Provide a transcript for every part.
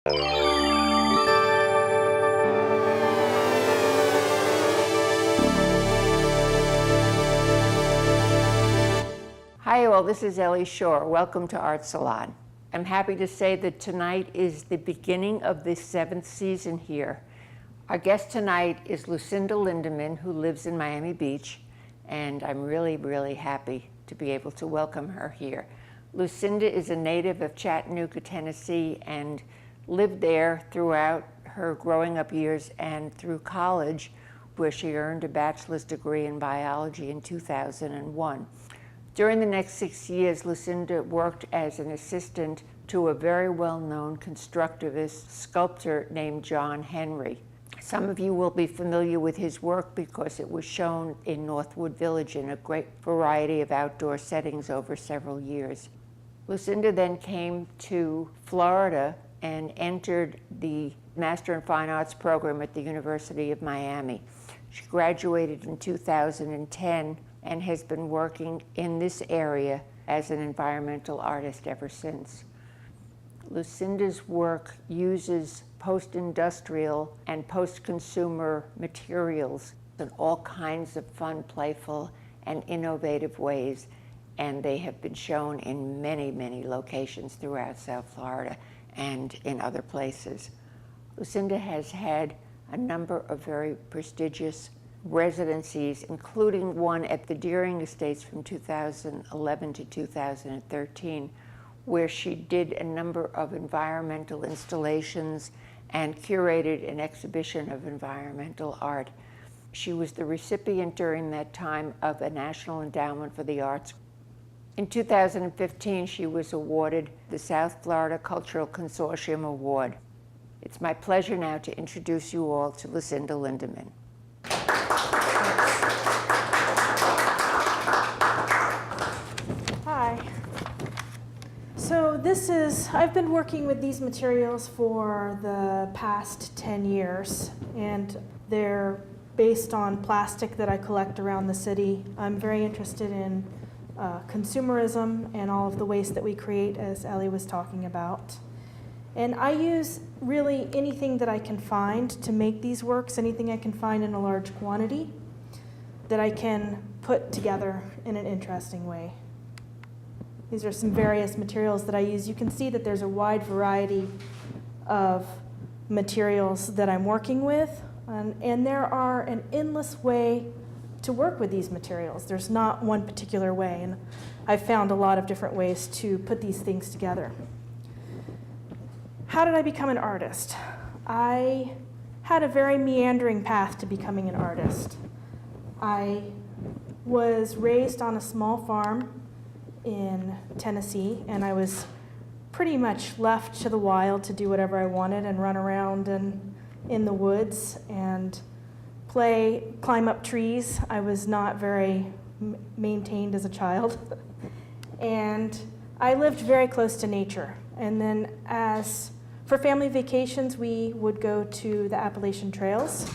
Hi all, this is Ellie Shore. Welcome to Art Salon. I'm happy to say that tonight is the beginning of the 7th season here. Our guest tonight is Lucinda Linderman, who lives in Miami Beach, and I'm really happy to be able to welcome her here. Lucinda is a native of Chattanooga, Tennessee, and lived there throughout her growing up years and through college, where she earned a bachelor's degree in biology in 2001. During the next 6 years, Lucinda worked as an assistant to a very well-known constructivist sculptor named John Henry. Some of you will be familiar with his work because it was shown in Northwood Village in a great variety of outdoor settings over several years. Lucinda then came to Florida and entered the Master in Fine Arts program at the University of Miami. She graduated in 2010 and has been working in this area as an environmental artist ever since. Lucinda's work uses post-industrial and post-consumer materials in all kinds of fun, playful, and innovative ways, and they have been shown in many locations throughout South Florida and in other places. Lucinda has had a number of very prestigious residencies, including one at the Deering Estates from 2011 to 2013, where she did a number of environmental installations and curated an exhibition of environmental art. She was the recipient during that time of a National Endowment for the Arts. In 2015, she was awarded the South Florida Cultural Consortium Award. It's my pleasure now to introduce you all to Lucinda Linderman. Hi. So I've been working with these materials for the past 10 years, and they're based on plastic that I collect around the city. I'm very interested in consumerism and all of the waste that we create, as Ellie was talking about. And I use really anything that I can find to make these works, anything I can find in a large quantity that I can put together in an interesting way. These are some various materials that I use. You can see that there's a wide variety of materials that I'm working with, and there are an endless way to work with these materials. There's not one particular way, and I've found a lot of different ways to put these things together. How did I become an artist? I had a very meandering path to becoming an artist. I was raised on a small farm in Tennessee, and I was pretty much left to the wild to do whatever I wanted and run around in the woods and climb up trees. I was not very maintained as a child. And I lived very close to nature. And then for family vacations, we would go to the Appalachian Trails,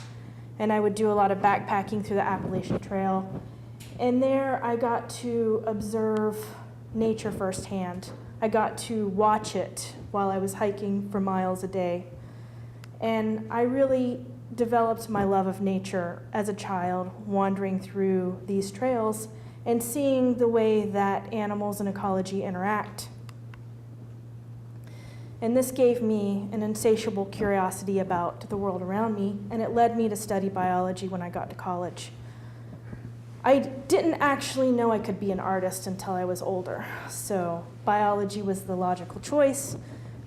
and I would do a lot of backpacking through the Appalachian Trail. And there I got to observe nature firsthand. I got to watch it while I was hiking for miles a day. And I really developed my love of nature as a child, wandering through these trails and seeing the way that animals and ecology interact. And this gave me an insatiable curiosity about the world around me, and it led me to study biology when I got to college. I didn't actually know I could be an artist until I was older, so biology was the logical choice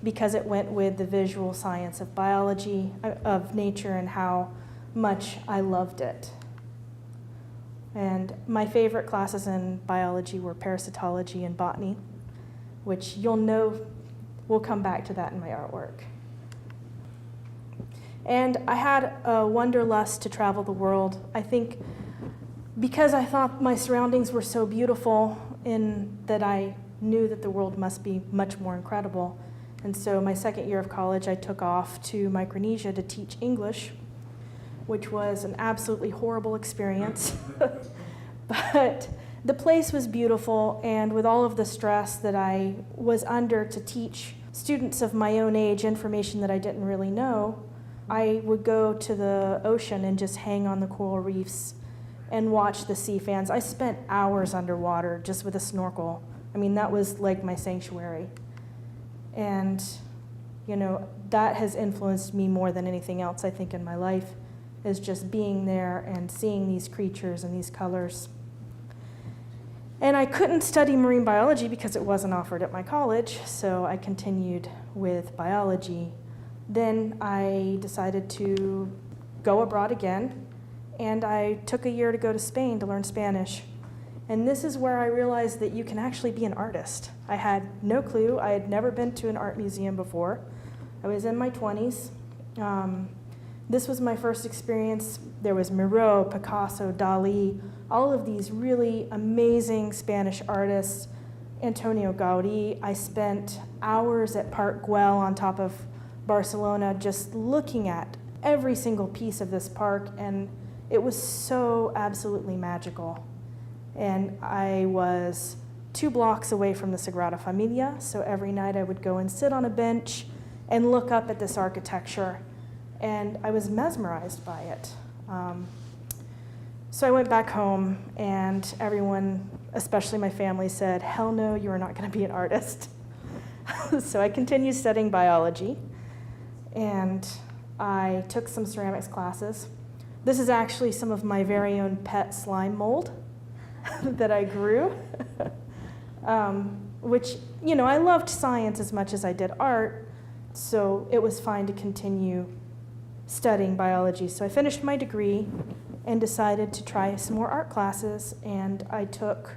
because it went with the visual science of biology, of nature, and how much I loved it. And my favorite classes in biology were parasitology and botany, which you'll know, we'll come back to that in my artwork. And I had a wanderlust to travel the world. I think because I thought my surroundings were so beautiful in that I knew that the world must be much more incredible. And so my second year of college, I took off to Micronesia to teach English, which was an absolutely horrible experience. But the place was beautiful, and with all of the stress that I was under to teach students of my own age information that I didn't really know, I would go to the ocean and just hang on the coral reefs and watch the sea fans. I spent hours underwater just with a snorkel. I mean, that was like my sanctuary. And, you know, that has influenced me more than anything else, I think, in my life, is just being there and seeing these creatures and these colors. And I couldn't study marine biology because it wasn't offered at my college, so I continued with biology. Then I decided to go abroad again, and I took a year to go to Spain to learn Spanish. And this is where I realized that you can actually be an artist. I had no clue. I had never been to an art museum before. I was in my 20s. This was my first experience. There was Miro, Picasso, Dali, all of these really amazing Spanish artists, Antonio Gaudí. I spent hours at Park Güell on top of Barcelona just looking at every single piece of this park, and it was so absolutely magical. And I was 2 blocks away from the Sagrada Familia, so every night I would go and sit on a bench and look up at this architecture, and I was mesmerized by it. So I went back home, and everyone, especially my family, said, "Hell no, you are not going to be an artist." So I continued studying biology, and I took some ceramics classes. This is actually some of my very own pet slime mold that I grew, which, you know, I loved science as much as I did art, so it was fine to continue studying biology. So I finished my degree and decided to try some more art classes, and I took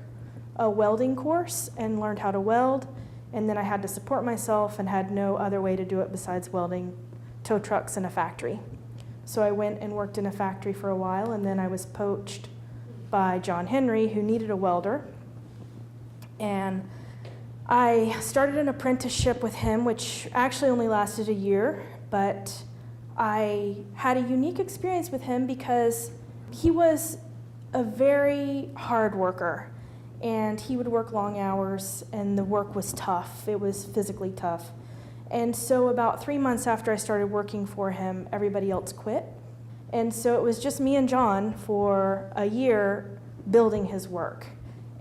a welding course and learned how to weld, and then I had to support myself and had no other way to do it besides welding tow trucks in a factory. So I went and worked in a factory for a while, and then I was poached by John Henry, who needed a welder. And I started an apprenticeship with him, which actually only lasted a year, but I had a unique experience with him because he was a very hard worker, and he would work long hours, and the work was tough. It was physically tough. And so about 3 months after I started working for him, everybody else quit. And so it was just me and John for a year building his work.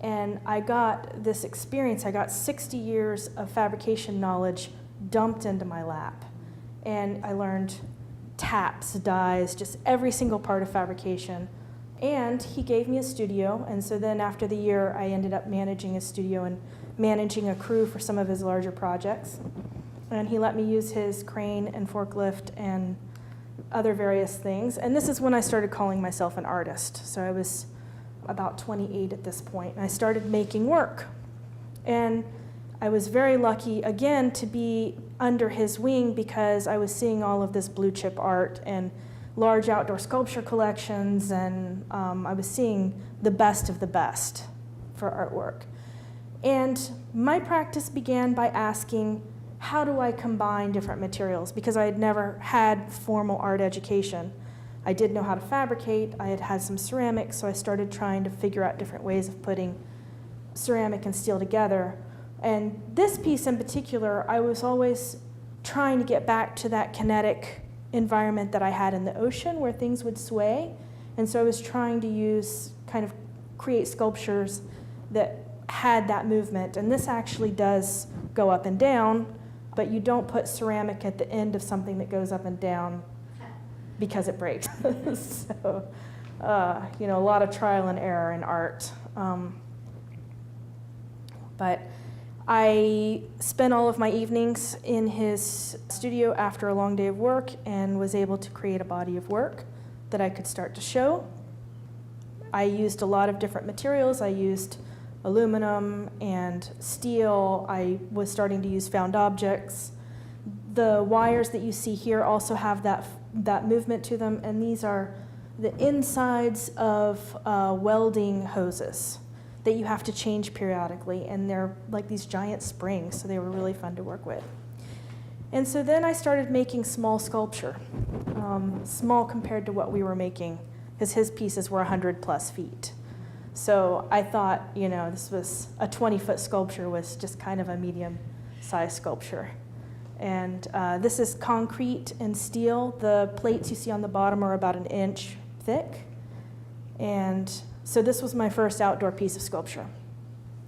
And I got this experience. I got 60 years of fabrication knowledge dumped into my lap. And I learned taps, dies, just every single part of fabrication. And he gave me a studio. And so then after the year, I ended up managing a studio and managing a crew for some of his larger projects. And he let me use his crane and forklift and other various things. And this is when I started calling myself an artist. So I was about 28 at this point, and I started making work. And I was very lucky, again, to be under his wing because I was seeing all of this blue chip art and large outdoor sculpture collections, and I was seeing the best of the best for artwork. And my practice began by asking, how do I combine different materials? Because I had never had formal art education. I did know how to fabricate. I had had some ceramics, so I started trying to figure out different ways of putting ceramic and steel together. And this piece in particular, I was always trying to get back to that kinetic environment that I had in the ocean where things would sway. And so I was trying to create sculptures that had that movement. And this actually does go up and down, but you don't put ceramic at the end of something that goes up and down because it breaks. So, a lot of trial and error in art. But I spent all of my evenings in his studio after a long day of work and was able to create a body of work that I could start to show. I used a lot of different materials. I used aluminum and steel. I was starting to use found objects. The wires that you see here also have that movement to them, and these are the insides of welding hoses that you have to change periodically, and they're like these giant springs, so they were really fun to work with. And so then I started making small sculpture, small compared to what we were making, because his pieces were 100 plus feet. So I thought, this was a 20-foot sculpture was just kind of a medium-sized sculpture. And this is concrete and steel. The plates you see on the bottom are about 1 inch thick. And so this was my first outdoor piece of sculpture.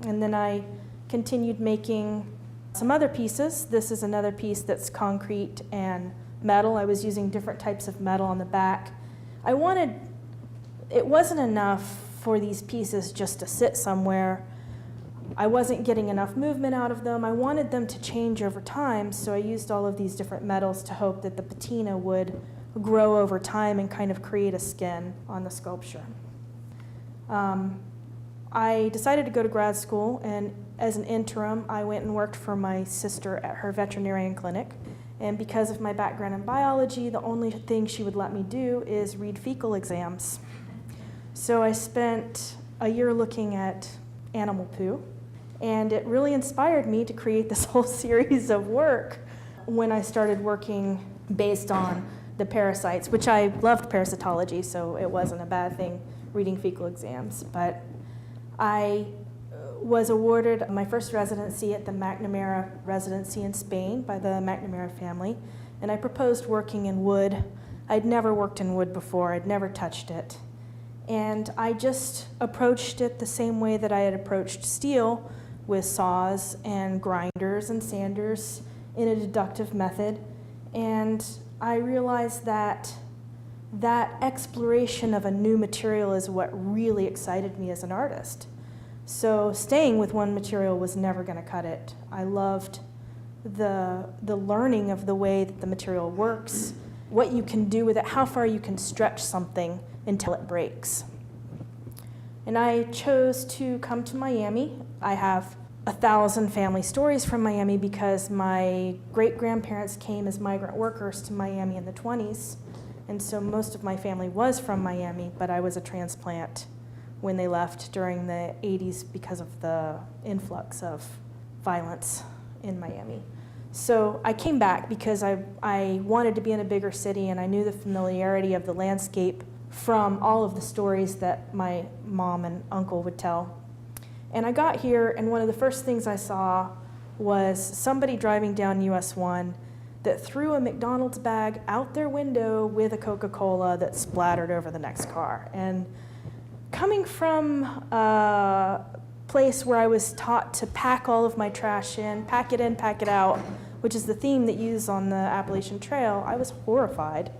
And then I continued making some other pieces. This is another piece that's concrete and metal. I was using different types of metal on the back. It wasn't enough for these pieces just to sit somewhere. I wasn't getting enough movement out of them. I wanted them to change over time, so I used all of these different metals to hope that the patina would grow over time and kind of create a skin on the sculpture. I decided to go to grad school, and as an interim, I went and worked for my sister at her veterinarian clinic. And because of my background in biology, the only thing she would let me do is read fecal exams. So I spent a year looking at animal poo, and it really inspired me to create this whole series of work when I started working based on the parasites, which I loved parasitology, so it wasn't a bad thing reading fecal exams. But I was awarded my first residency at the McNamara residency in Spain by the McNamara family, and I proposed working in wood. I'd never worked in wood before, I'd never touched it. And I just approached it the same way that I had approached steel, with saws and grinders and sanders in a deductive method. And I realized that exploration of a new material is what really excited me as an artist. So staying with one material was never going to cut it. I loved the learning of the way that the material works, what you can do with it, how far you can stretch something until it breaks. And I chose to come to Miami. I have 1,000 family stories from Miami because my great-grandparents came as migrant workers to Miami in the 20s. And so most of my family was from Miami, but I was a transplant when they left during the 80s because of the influx of violence in Miami. So I came back because I wanted to be in a bigger city, and I knew the familiarity of the landscape from all of the stories that my mom and uncle would tell. And I got here, and one of the first things I saw was somebody driving down US 1 that threw a McDonald's bag out their window with a Coca-Cola that splattered over the next car. And coming from a place where I was taught to pack all of my trash in, pack it out, which is the theme that you use on the Appalachian Trail, I was horrified.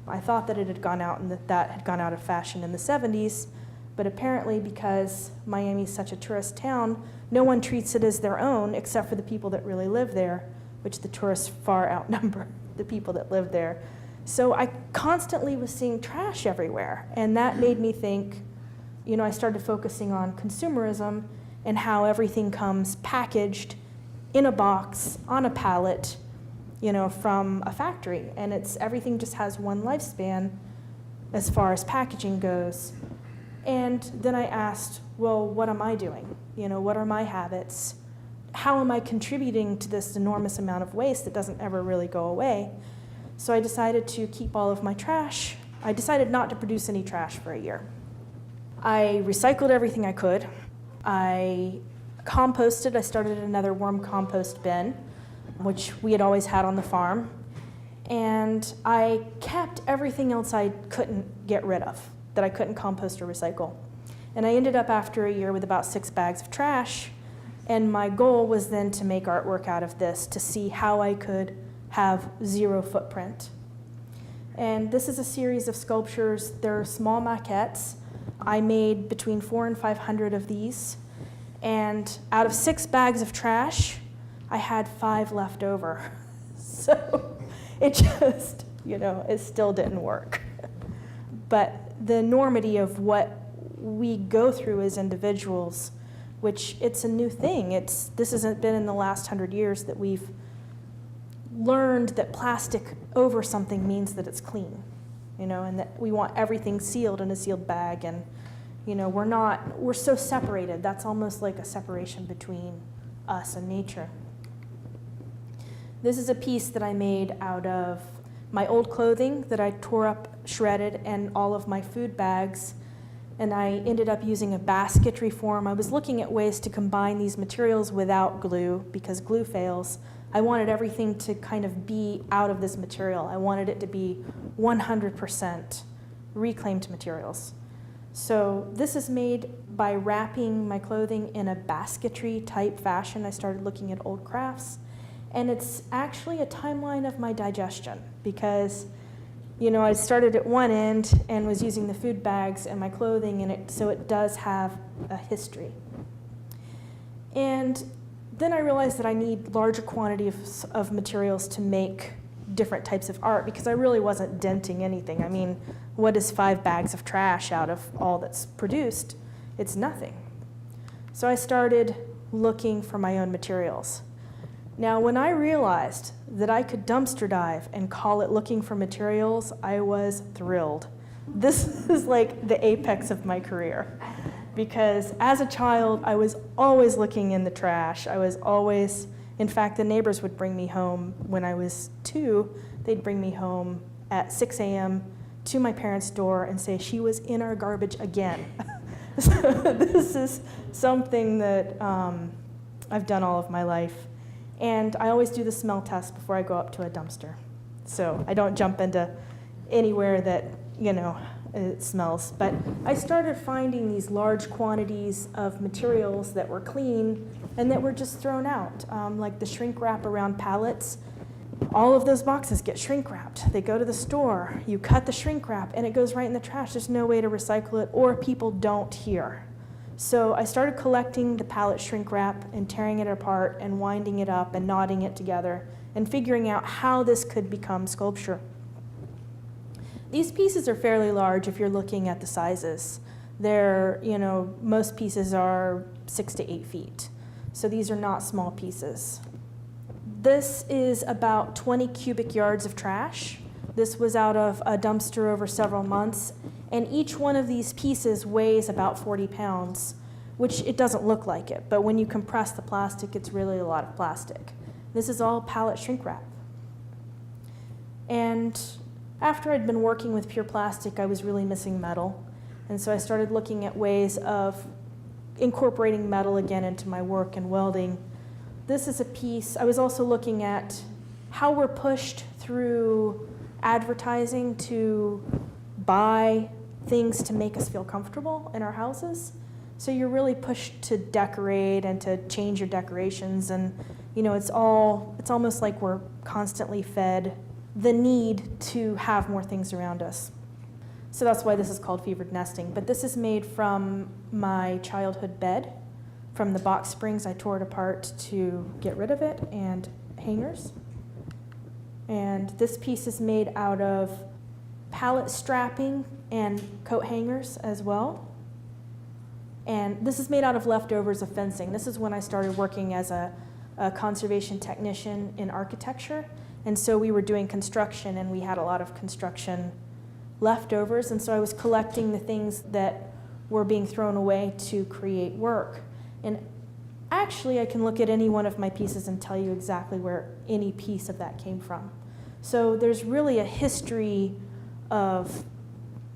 I thought that it had gone out and that had gone out of fashion in the 70s, but apparently because Miami's such a tourist town, no one treats it as their own except for the people that really live there, which the tourists far outnumber the people that live there. So I constantly was seeing trash everywhere, and that made me think, I started focusing on consumerism and how everything comes packaged in a box, on a pallet, from a factory. And everything just has one lifespan as far as packaging goes. And then I asked, well, what am I doing? What are my habits? How am I contributing to this enormous amount of waste that doesn't ever really go away? So I decided to keep all of my trash. I decided not to produce any trash for a year. I recycled everything I could. I composted. I started another worm compost bin, which we had always had on the farm. And I kept everything else I couldn't get rid of, that I couldn't compost or recycle. And I ended up after a year with about 6 bags of trash. And my goal was then to make artwork out of this, to see how I could have 0 footprint. And this is a series of sculptures. They're small maquettes. I made between 400 and 500 of these. And out of 6 bags of trash, I had 5 left over. So it just, it still didn't work. But the enormity of what we go through as individuals, which it's a new thing. This hasn't been in the last 100 years that we've learned that plastic over something means that it's clean, and that we want everything sealed in a sealed bag, and we're so separated. That's almost like a separation between us and nature. This is a piece that I made out of my old clothing that I tore up, shredded, and all of my food bags. And I ended up using a basketry form. I was looking at ways to combine these materials without glue because glue fails, I wanted everything to kind of be out of this material. I wanted it to be 100% reclaimed materials. So this is made by wrapping my clothing in a basketry type fashion. I started looking at old crafts, and it's actually a timeline of my digestion because, you know, I started at one end and was using the food bags and my clothing in it, so it does have a history. And then I realized that I need larger quantities of materials to make different types of art because I really wasn't denting anything. I mean, what is 5 bags of trash out of all that's produced? It's nothing. So I started looking for my own materials. Now, when I realized that I could dumpster dive and call it looking for materials, I was thrilled. This is like the apex of my career. Because as a child, I was always looking in the trash. I was always, in fact, the neighbors would bring me home when I was 2. They'd bring me home at 6 a.m. to my parents' door and say, she was in our garbage again. So this is something that I've done all of my life. And I always do the smell test before I go up to a dumpster. So I don't jump into anywhere that, you know, it smells. But I started finding these large quantities of materials that were clean and that were just thrown out, like the shrink wrap around pallets. All of those boxes get shrink wrapped. They go to the store, you cut the shrink wrap, and it goes right in the trash. There's no way to recycle it, or people don't here. So I started collecting the pallet shrink wrap and tearing it apart and winding it up and knotting it together and figuring out how this could become sculpture. These pieces are fairly large if you're looking at the sizes. They're, you know, most pieces are 6 to 8 feet. So these are not small pieces. This is about 20 cubic yards of trash. This was out of a dumpster over several months, and each one of these pieces weighs about 40 pounds, which it doesn't look like it, but when you compress the plastic, it's really a lot of plastic. This is all pallet shrink wrap. And after I'd been working with pure plastic, I was really missing metal, and so I started looking at ways of incorporating metal again into my work and welding. This is a piece. I was also looking at how we're pushed through advertising to buy things to make us feel comfortable in our houses. So you're really pushed to decorate and to change your decorations, and you know, it's almost like we're constantly fed the need to have more things around us. So that's why this is called fevered nesting. But this is made from my childhood bed. From the box springs, I tore it apart to get rid of it, and hangers. And this piece is made out of pallet strapping and coat hangers as well. And this is made out of leftovers of fencing. This is when I started working as a conservation technician in architecture. And so we were doing construction, and we had a lot of construction leftovers. And so I was collecting the things that were being thrown away to create work. And actually, I can look at any one of my pieces and tell you exactly where any piece of that came from. So there's really a history of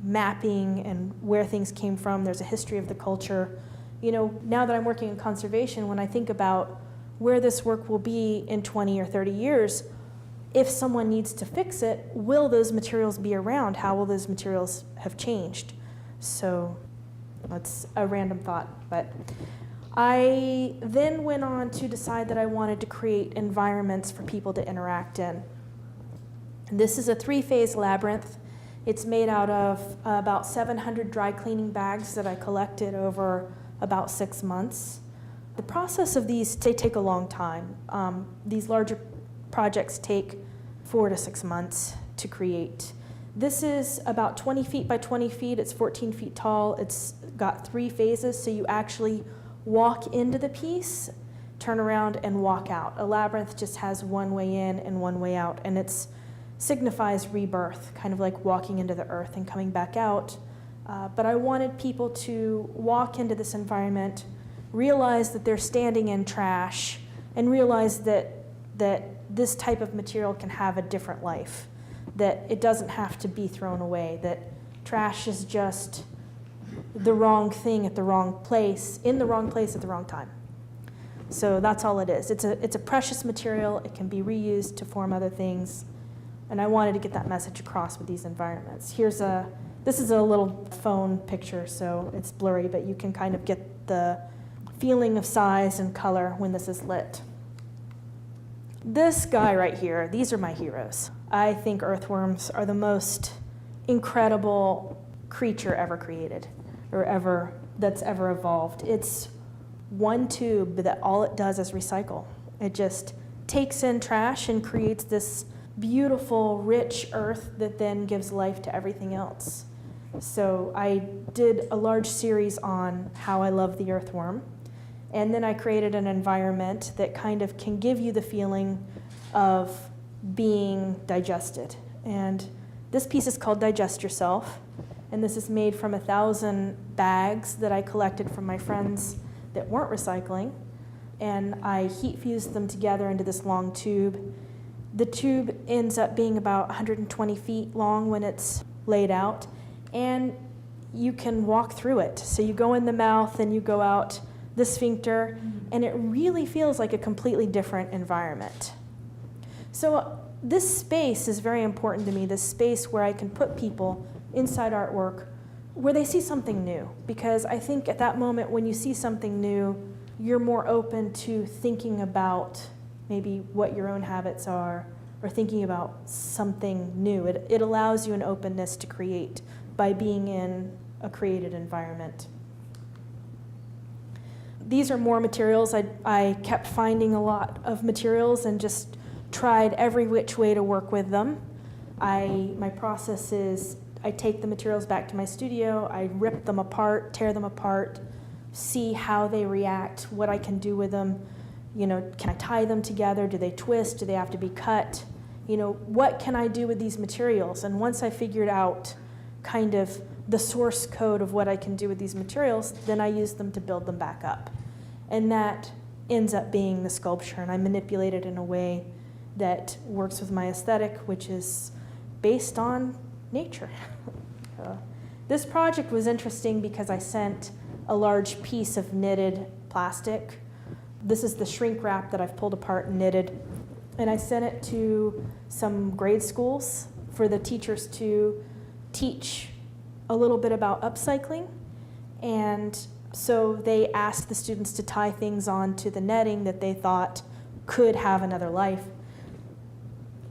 mapping and where things came from. There's a history of the culture. You know, now that I'm working in conservation, when I think about where this work will be in 20 or 30 years, if someone needs to fix it, will those materials be around? How will those materials have changed? So that's a random thought, but I then went on to decide that I wanted to create environments for people to interact in. This is a 3-phase labyrinth. It's made out of about 700 dry cleaning bags that I collected over about 6 months. The process of these, they take a long time. These larger projects take 4 to 6 months to create. This is about 20 feet by 20 feet. It's 14 feet tall. It's got 3 phases, so you actually walk into the piece, turn around, and walk out. A labyrinth just has one way in and one way out, and it signifies rebirth, kind of like walking into the earth and coming back out. But I wanted people to walk into this environment, realize that they're standing in trash, and realize that this type of material can have a different life, that it doesn't have to be thrown away, that trash is just the wrong thing at the wrong place, in the wrong place at the wrong time. So that's all it is. It's a precious material. It can be reused to form other things. And I wanted to get that message across with these environments. This is a little phone picture, so it's blurry, but you can kind of get the feeling of size and color when this is lit. This guy right here, these are my heroes. I think earthworms are the most incredible creature ever created, or that's ever evolved. It's one tube that all it does is recycle. It just takes in trash and creates this beautiful, rich earth that then gives life to everything else. So I did a large series on how I love the earthworm, and then I created an environment that kind of can give you the feeling of being digested. And this piece is called Digest Yourself, and this is made from 1,000 bags that I collected from my friends that weren't recycling, and I heat fused them together into this long tube. The tube ends up being about 120 feet long when it's laid out, and you can walk through it. So you go in the mouth and you go out the sphincter, and it really feels like a completely different environment. So this space is very important to me, this space where I can put people inside artwork where they see something new, because I think at that moment when you see something new, you're more open to thinking about maybe what your own habits are, or thinking about something new. It allows you an openness to create by being in a created environment. These are more materials. I kept finding a lot of materials and just tried every which way to work with them. My process is I take the materials back to my studio, I rip them apart, tear them apart, see how they react, what I can do with them. You know, can I tie them together? Do they twist? Do they have to be cut? You know, what can I do with these materials? And once I figured out kind of the source code of what I can do with these materials, then I use them to build them back up. And that ends up being the sculpture, and I manipulate it in a way that works with my aesthetic, which is based on nature. This project was interesting because I sent a large piece of knitted plastic. This is the shrink wrap that I've pulled apart and knitted, and I sent it to some grade schools for the teachers to teach a little bit about upcycling. And so they asked the students to tie things onto the netting that they thought could have another life.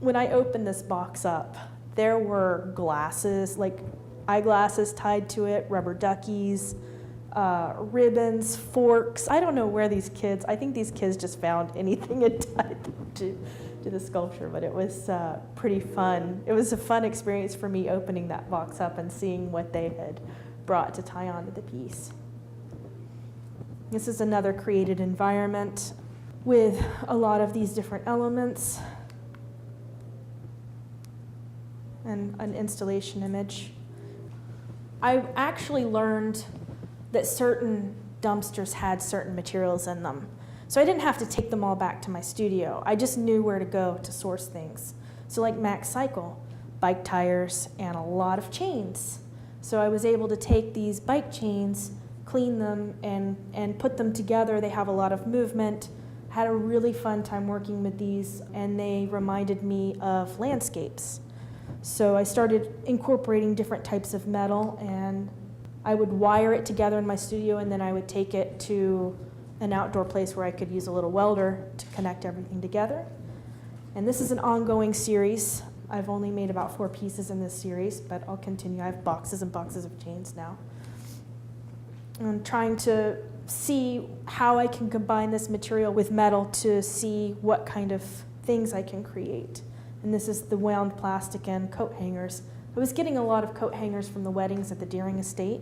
When I opened this box up, there were glasses, like eyeglasses tied to it, rubber duckies, ribbons, forks. I don't know where these kids, I think these kids just found anything and tied them to the sculpture, but it was pretty fun. It was a fun experience for me opening that box up and seeing what they had brought to tie onto the piece. This is another created environment with a lot of these different elements and an installation image. I actually learned that certain dumpsters had certain materials in them. So I didn't have to take them all back to my studio. I just knew where to go to source things. So like Max Cycle, bike tires, and a lot of chains. So I was able to take these bike chains, clean them, and put them together. They have a lot of movement. Had a really fun time working with these, and they reminded me of landscapes. So I started incorporating different types of metal, and I would wire it together in my studio, and then I would take it to an outdoor place where I could use a little welder to connect everything together. And this is an ongoing series. I've only made about 4 pieces in this series, but I'll continue. I have boxes and boxes of chains now. I'm trying to see how I can combine this material with metal to see what kind of things I can create. And this is the wound plastic and coat hangers. I was getting a lot of coat hangers from the weddings at the Deering estate.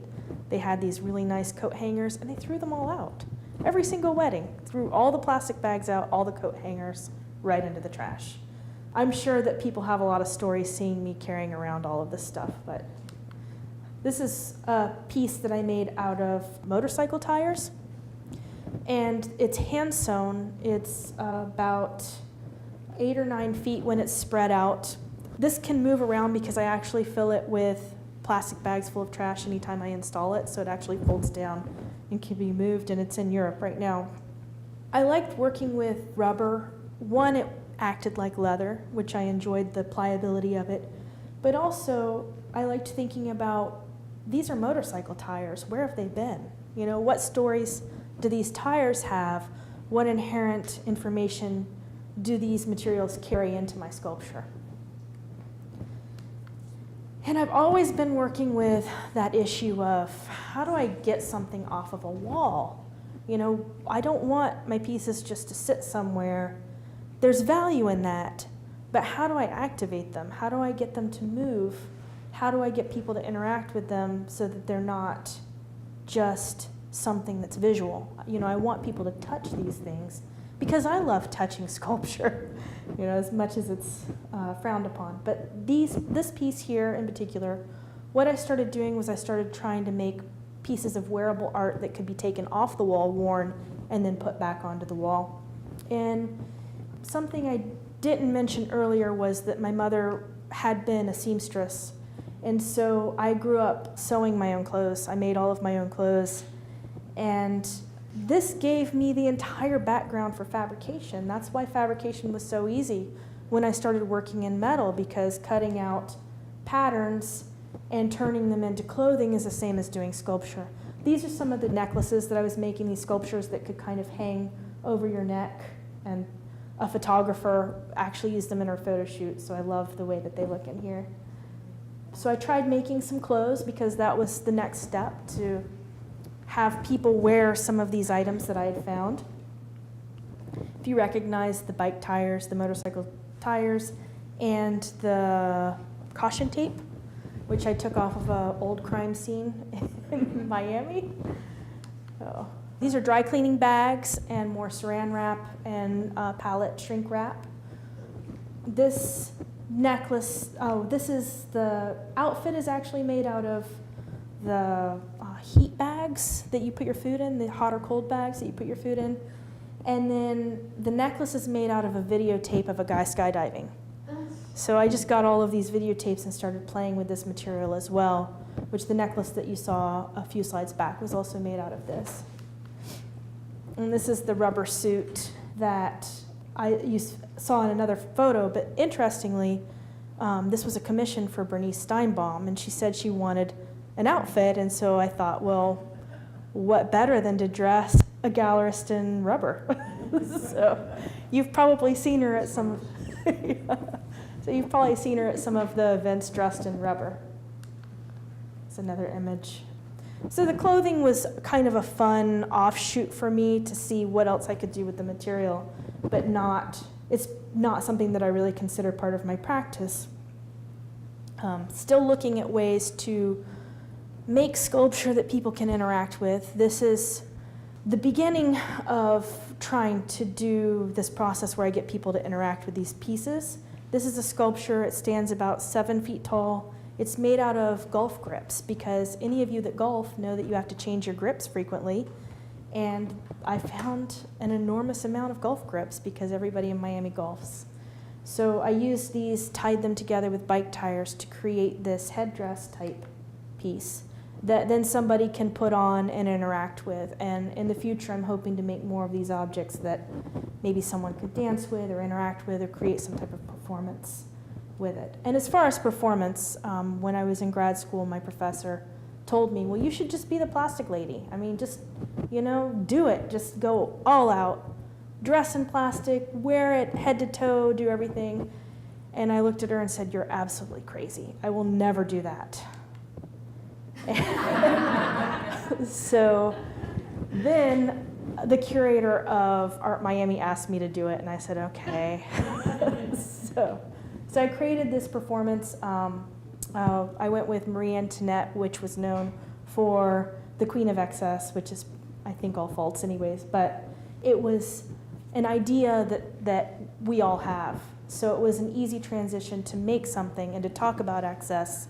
They had these really nice coat hangers, and they threw them all out. Every single wedding, threw all the plastic bags out, all the coat hangers, right into the trash. I'm sure that people have a lot of stories seeing me carrying around all of this stuff, but this is a piece that I made out of motorcycle tires, and it's hand sewn. It's about 8 or 9 feet when it's spread out. This can move around because I actually fill it with plastic bags full of trash anytime I install it, so it actually folds down and can be moved, and it's in Europe right now. I liked working with rubber. One, it acted like leather, which I enjoyed the pliability of it. But also, I liked thinking about, these are motorcycle tires. Where have they been? You know, what stories do these tires have? What inherent information do these materials carry into my sculpture? And I've always been working with that issue of, how do I get something off of a wall? You know, I don't want my pieces just to sit somewhere. There's value in that, but how do I activate them? How do I get them to move? How do I get people to interact with them so that they're not just something that's visual? You know, I want people to touch these things because I love touching sculpture, you know, as much as it's frowned upon. But this piece here in particular, what I started doing was I started trying to make pieces of wearable art that could be taken off the wall, worn, and then put back onto the wall. And something I didn't mention earlier was that my mother had been a seamstress. And so I grew up sewing my own clothes. I made all of my own clothes. And this gave me the entire background for fabrication. That's why fabrication was so easy when I started working in metal, because cutting out patterns and turning them into clothing is the same as doing sculpture. These are some of the necklaces that I was making, these sculptures that could kind of hang over your neck, and a photographer actually used them in her photo shoot, so I love the way that they look in here. So I tried making some clothes because that was the next step, to have people wear some of these items that I had found. If you recognize the bike tires, the motorcycle tires, and the caution tape, which I took off of an old crime scene in Miami. Oh. These are dry cleaning bags and more saran wrap and pallet shrink wrap. This necklace, the outfit is actually made out of the heat bags that you put your food in, the hot or cold bags that you put your food in. And then the necklace is made out of a videotape of a guy skydiving. So I just got all of these videotapes and started playing with this material as well, which the necklace that you saw a few slides back was also made out of this. And this is the rubber suit that you saw in another photo, but interestingly, this was a commission for Bernice Steinbaum, and she said she wanted an outfit, and so I thought, well, what better than to dress a gallerist in rubber? So you've probably seen her at some So you've probably seen her at some of the events dressed in rubber. It's another image. So the clothing was kind of a fun offshoot for me to see what else I could do with the material, but it's not something that I really consider part of my practice. Still looking at ways to make sculpture that people can interact with. This is the beginning of trying to do this process where I get people to interact with these pieces. This is a sculpture. It stands about 7 feet tall. It's made out of golf grips, because any of you that golf know that you have to change your grips frequently. And I found an enormous amount of golf grips because everybody in Miami golfs. So I used these, tied them together with bike tires to create this headdress type piece that then somebody can put on and interact with. And in the future, I'm hoping to make more of these objects that maybe someone could dance with or interact with or create some type of performance with it. And as far as performance, when I was in grad school, my professor told me, well, you should just be the plastic lady. I mean, just, do it. Just go all out. Dress in plastic, wear it head to toe, do everything. And I looked at her and said, you're absolutely crazy. I will never do that. So then the curator of Art Miami asked me to do it, and I said, okay. So I created this performance. I went with Marie Antoinette, which was known for the Queen of Excess, which is, I think, all false anyways, but it was an idea that we all have. So it was an easy transition to make something and to talk about excess,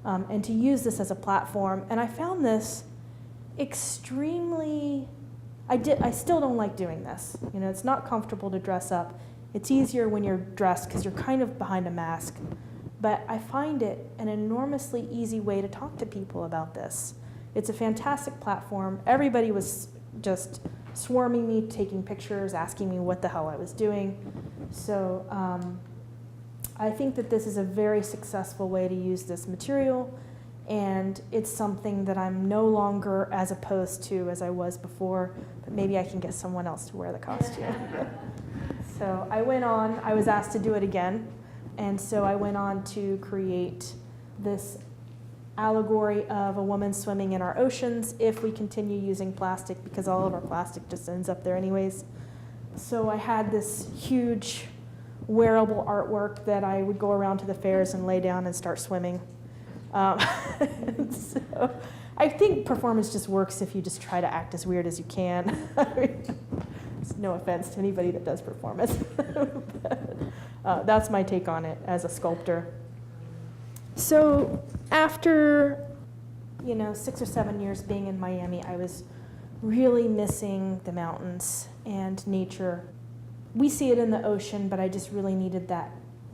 and to use this as a platform. And I found this extremely, I still don't like doing this. It's not comfortable to dress up. It's easier when you're dressed because you're kind of behind a mask. But I find it an enormously easy way to talk to people about this. It's a fantastic platform. Everybody was just swarming me, taking pictures, asking me what the hell I was doing. So I think that this is a very successful way to use this material, and it's something that I'm no longer as opposed to as I was before, but maybe I can get someone else to wear the costume. So I was asked to do it again, and so I went on to create this allegory of a woman swimming in our oceans if we continue using plastic, because all of our plastic just ends up there anyways. So I had this huge wearable artwork that I would go around to the fairs and lay down and start swimming. So I think performance just works if you just try to act as weird as you can. No offense to anybody that does performance. But, that's my take on it as a sculptor. So after 6 or 7 years being in Miami, I was really missing the mountains and nature. We see it in the ocean, but I just really needed that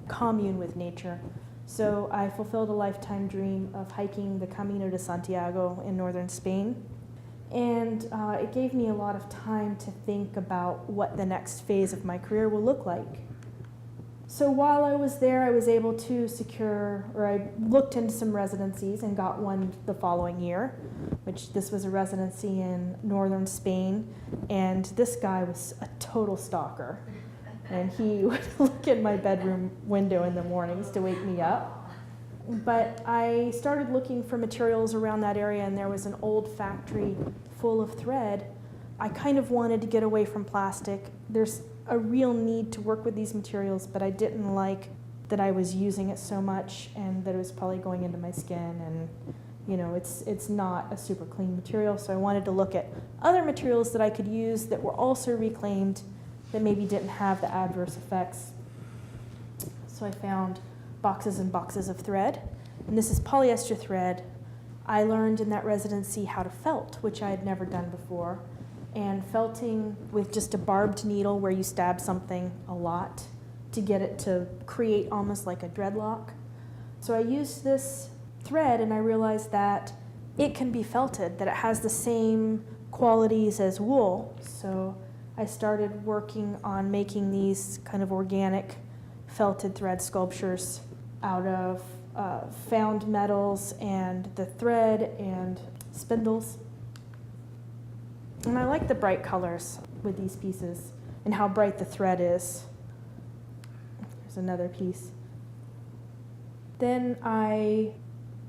commune with nature. So I fulfilled a lifetime dream of hiking the Camino de Santiago in northern Spain. And it gave me a lot of time to think about what the next phase of my career will look like. So while I was there, I was able to I looked into some residencies and got one the following year, this was a residency in northern Spain, and this guy was a total stalker. And he would look in my bedroom window in the mornings to wake me up. But I started looking for materials around that area, and there was an old factory full of thread. I kind of wanted to get away from plastic. There's a real need to work with these materials, but I didn't like that I was using it so much and that it was probably going into my skin, and it's not a super clean material. So I wanted to look at other materials that I could use that were also reclaimed that maybe didn't have the adverse effects. So I found boxes and boxes of thread, and this is polyester thread. I learned in that residency how to felt, which I had never done before, and felting with just a barbed needle where you stab something a lot to get it to create almost like a dreadlock. So I used this thread, and I realized that it can be felted, that it has the same qualities as wool. So I started working on making these kind of organic felted thread sculptures out of found metals and the thread and spindles. And I like the bright colors with these pieces and how bright the thread is. There's another piece. Then I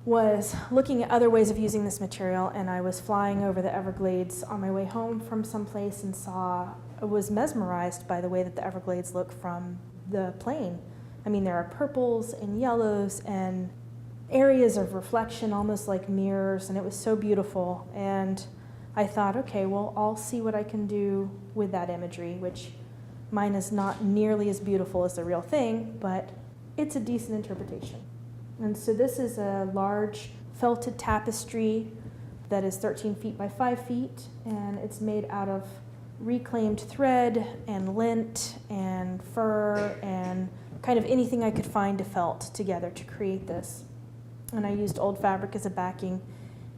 was looking at other ways of using this material, and I was flying over the Everglades on my way home from someplace and was mesmerized by the way that the Everglades look from the plane. I mean, there are purples and yellows and areas of reflection, almost like mirrors, and it was so beautiful. And I thought, okay, well, I'll see what I can do with that imagery, which mine is not nearly as beautiful as the real thing, but it's a decent interpretation. And so this is a large felted tapestry that is 13 feet by 5 feet, and it's made out of reclaimed thread and lint and fur and kind of anything I could find to felt together to create this. And I used old fabric as a backing.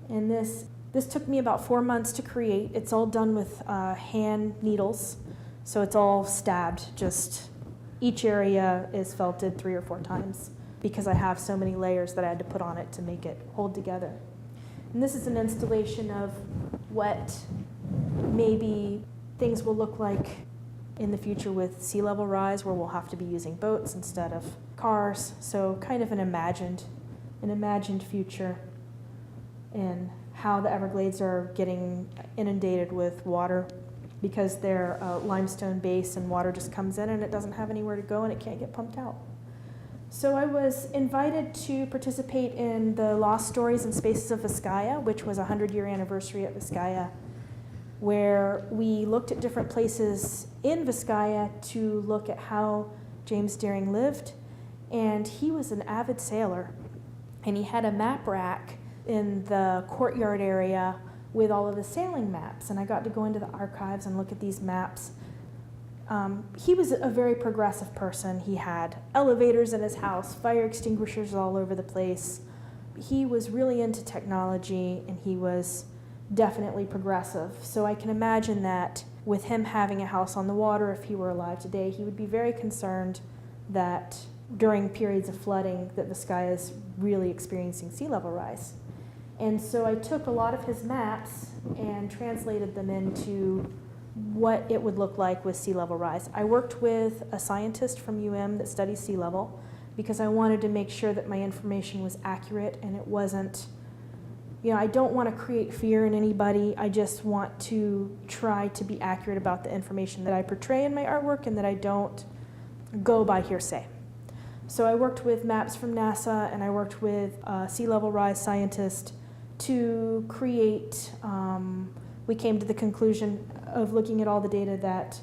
And this took me about 4 months to create. It's all done with hand needles, so it's all stabbed. Just each area is felted 3 or 4 times because I have so many layers that I had to put on it to make it hold together. And this is an installation of what maybe things will look like in the future with sea level rise, where we'll have to be using boats instead of cars. So kind of an imagined future in how the Everglades are getting inundated with water because they're a limestone base and water just comes in and it doesn't have anywhere to go and it can't get pumped out. So I was invited to participate in the Lost Stories and Spaces of Vizcaya, which was a 100-year anniversary at Vizcaya, where we looked at different places in Vizcaya to look at how James Deering lived. And he was an avid sailor, and he had a map rack in the courtyard area with all of the sailing maps, and I got to go into the archives and look at these maps. He was a very progressive person. He had elevators in his house, fire extinguishers all over the place. He was really into technology, and he was definitely progressive. So I can imagine that with him having a house on the water, if he were alive today, he would be very concerned that during periods of flooding that Vizcaya is really experiencing sea level rise. And so I took a lot of his maps and translated them into what it would look like with sea level rise. I worked with a scientist from that studies sea level because I wanted to make sure that my information was accurate and it wasn't, I don't want to create fear in anybody. I just want to try to be accurate about the information that I portray in my artwork and that I don't go by hearsay. So I worked with maps from NASA and I worked with a sea level rise scientist to create, we came to the conclusion of looking at all the data that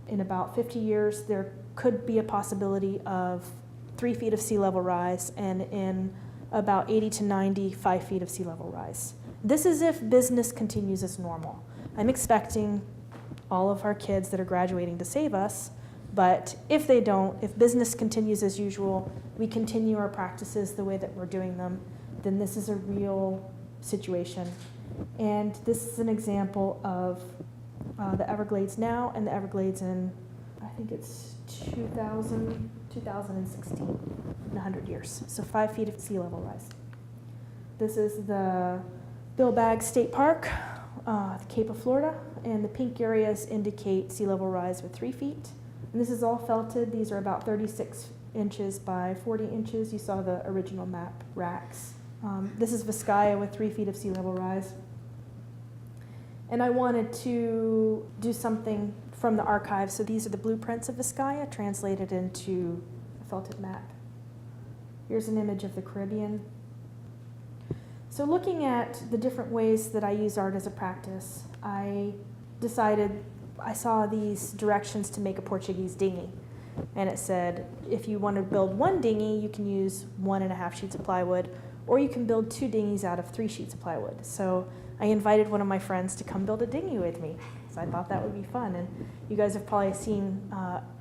in about 50 years there could be a possibility of 3 feet of sea level rise, and in about 80 to 95 feet of sea level rise. This is if business continues as normal. I'm expecting all of our kids that are graduating to save us, but if they don't, if business continues as usual, we continue our practices the way that we're doing them, then this is a real situation. And this is an example of the Everglades now and the Everglades in, I think it's 2016, in 100 years. So 5 feet of sea level rise. This is the Bill Baggs State Park, the Cape of Florida, and the pink areas indicate sea level rise with 3 feet. And this is all felted. These are about 36 inches by 40 inches. You saw the original map racks. This is Vizcaya with 3 feet of sea level rise. And I wanted to do something from the archive. So these are the blueprints of Vizcaya translated into a felted map. Here's an image of the Caribbean. So looking at the different ways that I use art as a practice, I decided, I saw these directions to make a Portuguese dinghy. And it said, if you want to build one dinghy, you can use 1.5 sheets of plywood, or you can build 2 dinghies out of 3 sheets of plywood. So I invited one of my friends to come build a dinghy with me. So I thought that would be fun. And you guys have probably seen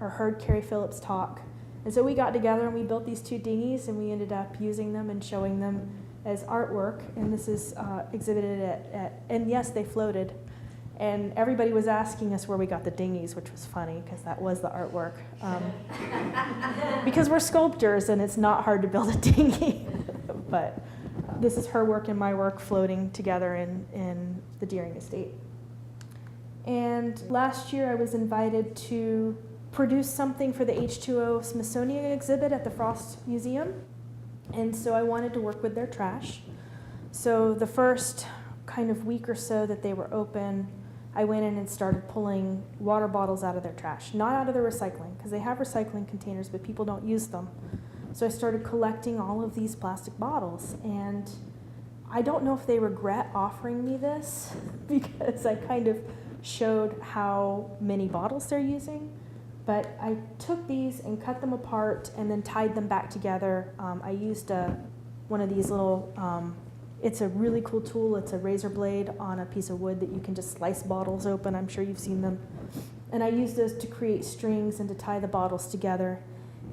or heard Carrie Phillips talk. And so we got together and we built these 2 dinghies, and we ended up using them and showing them as artwork. And this is exhibited and yes, they floated. And everybody was asking us where we got the dinghies, which was funny because that was the artwork. Because we're sculptors and it's not hard to build a dinghy. But this is her work and my work floating together in the Deering Estate. And last year I was invited to produce something for the H2O Smithsonian exhibit at the Frost Museum. And so I wanted to work with their trash. So the first kind of week or so that they were open, I went in and started pulling water bottles out of their trash. Not out of their recycling, because they have recycling containers, but people don't use them. So I started collecting all of these plastic bottles, and I don't know if they regret offering me this because I kind of showed how many bottles they're using, but I took these and cut them apart and then tied them back together. I used one of these little, it's a really cool tool. It's a razor blade on a piece of wood that you can just slice bottles open. I'm sure you've seen them. And I used those to create strings and to tie the bottles together.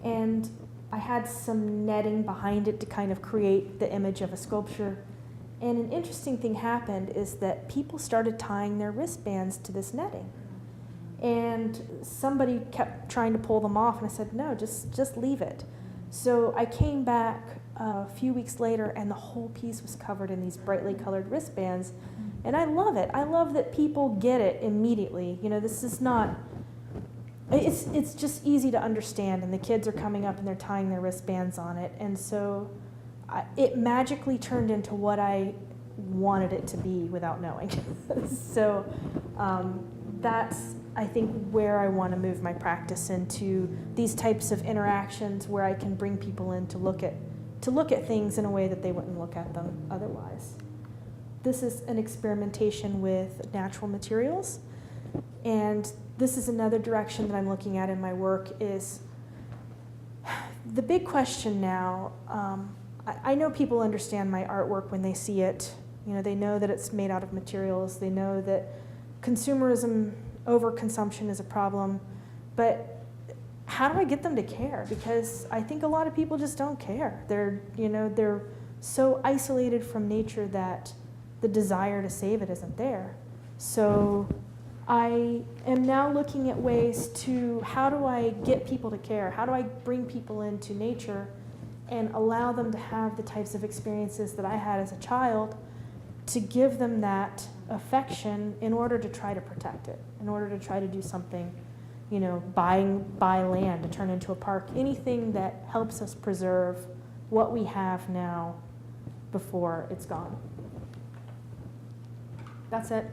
And I had some netting behind it to kind of create the image of a sculpture. And an interesting thing happened is that people started tying their wristbands to this netting. And somebody kept trying to pull them off, and I said, no, just leave it. So I came back a few weeks later, and the whole piece was covered in these brightly colored wristbands. And I love it. I love that people get it immediately. This is not, it's just easy to understand, and the kids are coming up and they're tying their wristbands on it. And so it magically turned into what I wanted it to be without knowing. So that's, I think, where I want to move my practice into these types of interactions where I can bring people in to look at things in a way that they wouldn't look at them otherwise. This is an experimentation with natural materials, and this is another direction that I'm looking at in my work. Is the big question now. I know people understand my artwork when they see it. They know that it's made out of materials. They know that consumerism, overconsumption is a problem. But how do I get them to care? Because I think a lot of people just don't care. They're so isolated from nature that the desire to save it isn't there. So I am now looking at ways to, how do I get people to care? How do I bring people into nature and allow them to have the types of experiences that I had as a child, to give them that affection in order to try to protect it, in order to try to do something, you know, buy land to turn into a park, anything that helps us preserve what we have now before it's gone. That's it.